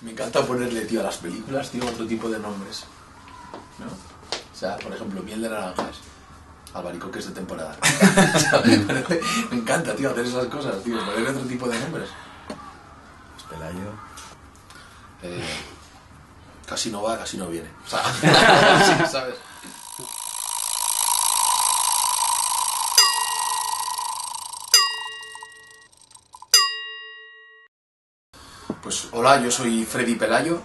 Me encanta ponerle, tío, a las películas, tío, otro tipo de nombres, ¿no? O sea, por ejemplo, Miel de Naranjas, Albaricoques de temporada. O sea, me encanta, tío, hacer esas cosas, tío, ponerle otro tipo de nombres. Pelayo. Casi no va, casi no viene. O sea, sí, ¿sabes? Pues hola, yo soy Freddy Pelayo.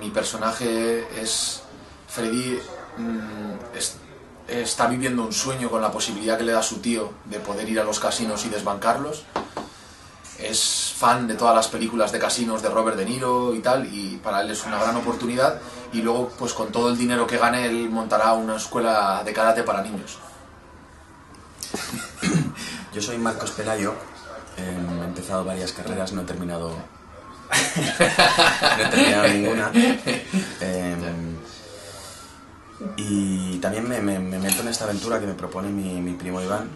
Mi personaje es... Freddy está viviendo un sueño con la posibilidad que le da su tío de poder ir a los casinos y desbancarlos. Es fan de todas las películas de casinos de Robert De Niro y tal, y para él es una gran oportunidad. Y luego, pues con todo el dinero que gane, él montará una escuela de karate para niños. Yo soy Marcos Pelayo. He empezado varias carreras, no he terminado ninguna. Y también me meto en esta aventura que me propone mi primo Iván,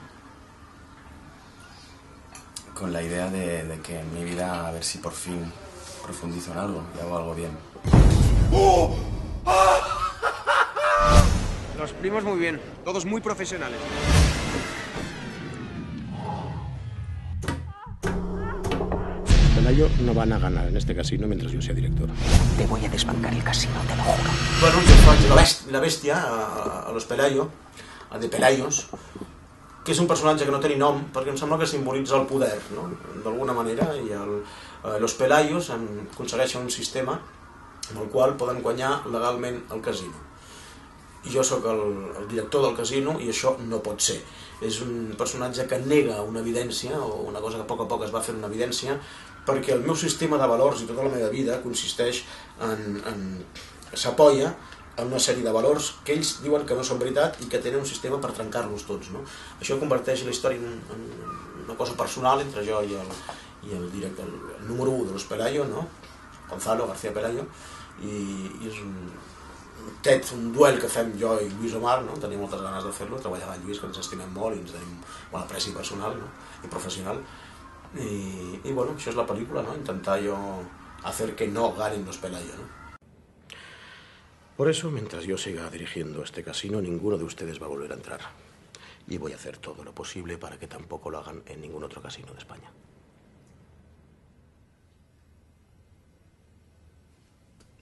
con la idea de que en mi vida, a ver si por fin profundizo en algo y hago algo bien. Los primos muy bien, todos muy profesionales. Pelayo no van a ganar en este casino mientras yo sea director. Te voy a desbancar el casino, te lo juro. Bueno, jo faig la bèstia a los Pelayo, a de Pelayos, que és un personatge que no té ni nom, perquè em sembla que simbolitza el poder, no? D'alguna manera, i los Pelayos aconsegueixen un sistema amb el qual poden guanyar legalment el casino. I jo sóc el director del casino i això no pot ser. És un personatge que nega una evidència, o una cosa que a poc es va fer una evidència, perquè el meu sistema de valors i tota la meva vida consisteix s'apoya en una sèrie de valors que ells diuen que no són veritat i que tenen un sistema per trencar-los tots, no? Això converteix la història en una cosa personal entre jo i el número 1 de los Pelayo, no? Gonzalo García Pelayo, i és un duel que fem jo i Lluís Omar, no? Tenia moltes ganes de fer-lo, treballava amb Lluís, que ens estimem molt i ens tenim bona apreci personal, no? I professional, i bueno, això és la pel·lícula, no? Intentar jo hacer que no ganen los Pelayo, ¿no? Por eso, mientras yo siga dirigiendo este casino, ninguno de ustedes va a volver a entrar. Y voy a hacer todo lo posible para que tampoco lo hagan en ningún otro casino de España.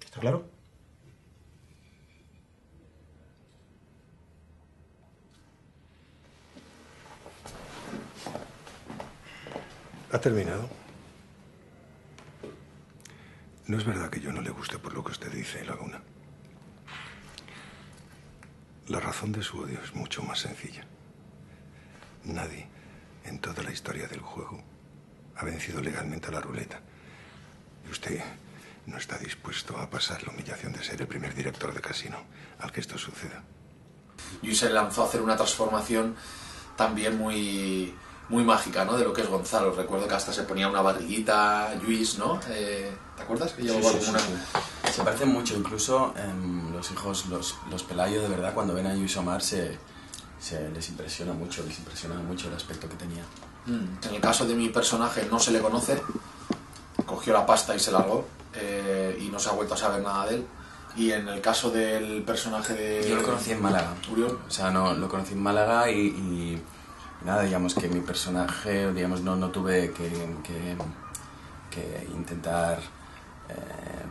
¿Está claro? ¿Ha terminado? No es verdad que yo no le guste por lo que usted dice, Laguna. La razón de su odio es mucho más sencilla. Nadie en toda la historia del juego ha vencido legalmente a la ruleta. Y usted no está dispuesto a pasar la humillación de ser el primer director de casino al que esto suceda. Luis se lanzó a hacer una transformación también muy mágica, ¿no? De lo que es Gonzalo. Recuerdo que hasta se ponía una barriguita, Luis, ¿no? ¿Te acuerdas? Que llevaba como una... Se parecen mucho, incluso los hijos, los Pelayo, de verdad, cuando ven a Lluís Omar les impresiona mucho el aspecto que tenía. En el caso de mi personaje no se le conoce, cogió la pasta y se largó, y no se ha vuelto a saber nada de él. Y en el caso del personaje de... Yo lo conocí en Málaga. Uriol. O sea, no, lo conocí en Málaga y nada, digamos que mi personaje, digamos, no tuve que intentar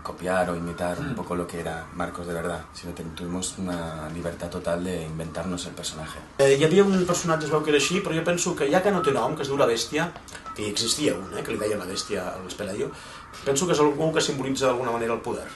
copiar o imitar un poco lo que era Marcos de verdad, sinó que tuvimos una llibertat total d'inventar-nos el personatge. Hi havia un personatge, es veu que era així, però jo penso que ja que no té nom, que es diu la Bèstia, que hi existia un, que li deien la Bèstia als Pelayo, penso que és algú que simbolitza d'alguna manera el poder.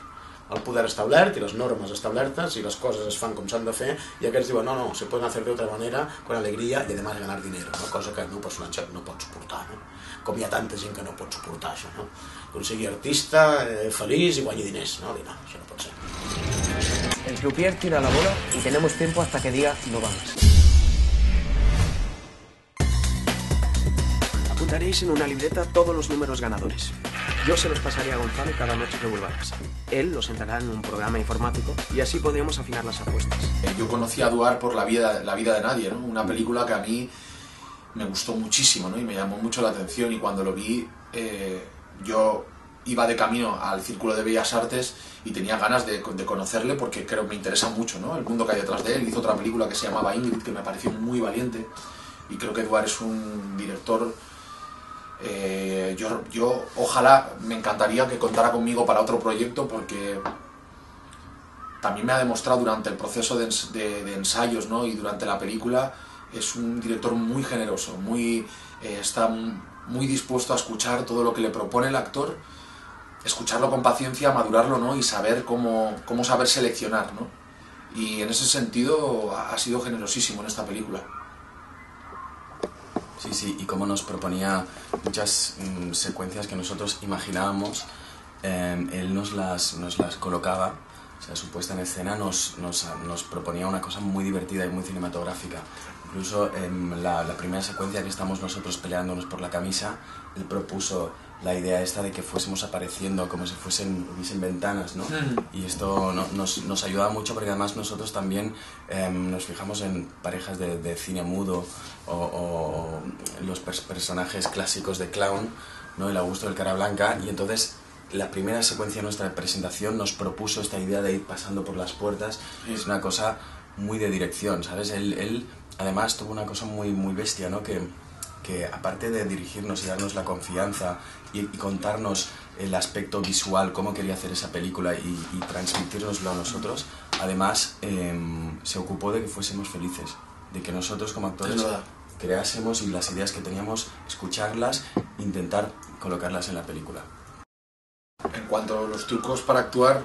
El poder establert i les normes establertes i les coses es fan com s'han de fer i aquests diuen no, se poden fer d'altra manera con alegria i además ganar dinero, no? Cosa que el meu personatge no pot suportar, no? Com hi ha tanta gent que no pot suportar això, no? Aconseguir artista, feliç i guanyi diners, no? I no, això no pot ser. El croupier tira la bola y tenemos tiempo hasta que diga no va más. Apuntaréis en una libreta todos los números ganadores. Yo se los pasaré a Gonzalo cada noche que vuelva a casa. Él los entrará en un programa informático y así podremos afinar las apuestas. Yo conocí a Duar por La vida de nadie, ¿no? Una película que a mí me gustó muchísimo, ¿no? Y me llamó mucho la atención y cuando lo vi yo iba de camino al Círculo de Bellas Artes y tenía ganas de conocerle porque creo que me interesa mucho, ¿no?, el mundo que hay detrás de él. Hizo otra película que se llamaba Ingrid, que me pareció muy valiente, y creo que Edward es un director... yo ojalá, me encantaría que contara conmigo para otro proyecto, porque también me ha demostrado durante el proceso de ensayos, ¿no?, y durante la película, es un director muy generoso, está muy dispuesto a escuchar todo lo que le propone el actor, escucharlo con paciencia, madurarlo, ¿no?, y saber cómo saber seleccionar, ¿no? Y en ese sentido ha sido generosísimo en esta película. Sí, y como nos proponía muchas secuencias que nosotros imaginábamos, él nos las colocaba. O sea, su puesta en escena nos proponía una cosa muy divertida y muy cinematográfica. Incluso en la primera secuencia que estamos nosotros peleándonos por la camisa, él propuso la idea esta de que fuésemos apareciendo como si hubiesen ventanas, ¿no? Y esto nos ayudaba mucho, porque además nosotros también nos fijamos en parejas de cine mudo o los personajes clásicos de clown, ¿no?, el Augusto del Cara Blanca, y entonces la primera secuencia de nuestra presentación nos propuso esta idea de ir pasando por las puertas. Es una cosa muy de dirección, ¿sabes? Él además tuvo una cosa muy bestia, ¿no?, que aparte de dirigirnos y darnos la confianza y contarnos el aspecto visual, cómo quería hacer esa película y transmitírnoslo a nosotros, además se ocupó de que fuésemos felices, de que nosotros como actores creásemos, y las ideas que teníamos, escucharlas, intentar colocarlas en la película. En cuanto a los trucos para actuar,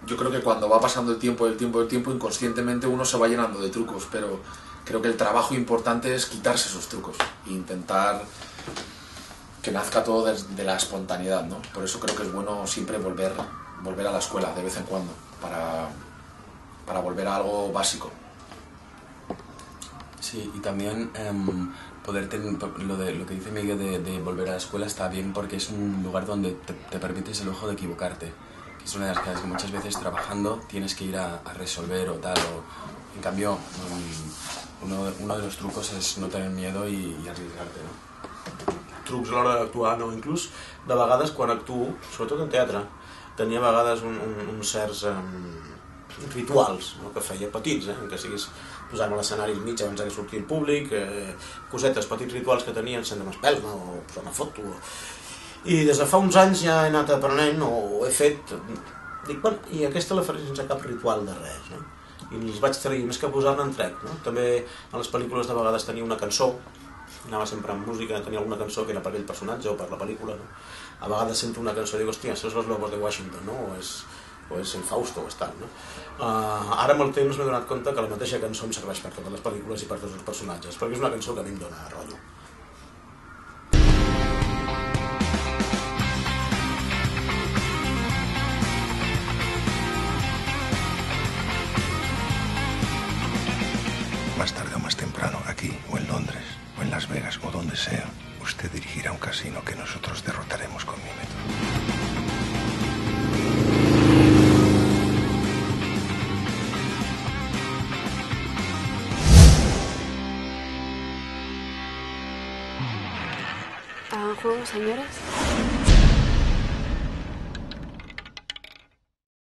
yo creo que cuando va pasando el tiempo, inconscientemente uno se va llenando de trucos, pero creo que el trabajo importante es quitarse esos trucos e intentar que nazca todo desde la espontaneidad, ¿no? Por eso creo que es bueno siempre volver a la escuela de vez en cuando, para volver a algo básico. Sí, y también poder tener lo que dice Miguel de volver a la escuela está bien, porque es un lugar donde te permites el lujo de equivocarte, que es una de las cosas que muchas veces trabajando tienes que ir a resolver o tal, o en cambio uno de los trucos és no tener miedo i arriesgarte, no? Trucs a l'hora d'actuar, no? Inclús de vegades quan actuo, sobretot en teatre, tenia a vegades uns certs rituals, no?, que feia petits, en què siguis posant a l'escenari al mig abans que sortir el públic, cosetes, petits rituals que tenia, encendre una espelma o posar una foto. I des de fa uns anys ja he anat aprenent, o ho he fet, dic, bueno, i aquesta la faré sense cap ritual de res, no? I els vaig trair, més que posar-ne en trec, no? També a les pel·lícules de vegades tenia una cançó, anava sempre amb música, tenia alguna cançó que era per aquell personatge o per la pel·lícula, no? A vegades sento una cançó i dic, hòstia, això és Los Lobos de Washington, no? O és el Fausto, o és tal, no? Ara amb el temps m'he donat compte que la mateixa cançó em serveix per totes les pel·lícules i per tots els personatges, perquè és una cançó que a mi em dóna rotllo. Más tarde o más temprano, aquí o en Londres o en Las Vegas o donde sea, usted dirigirá un casino que nosotros derrotaremos con mi método. ¿Juego, señores?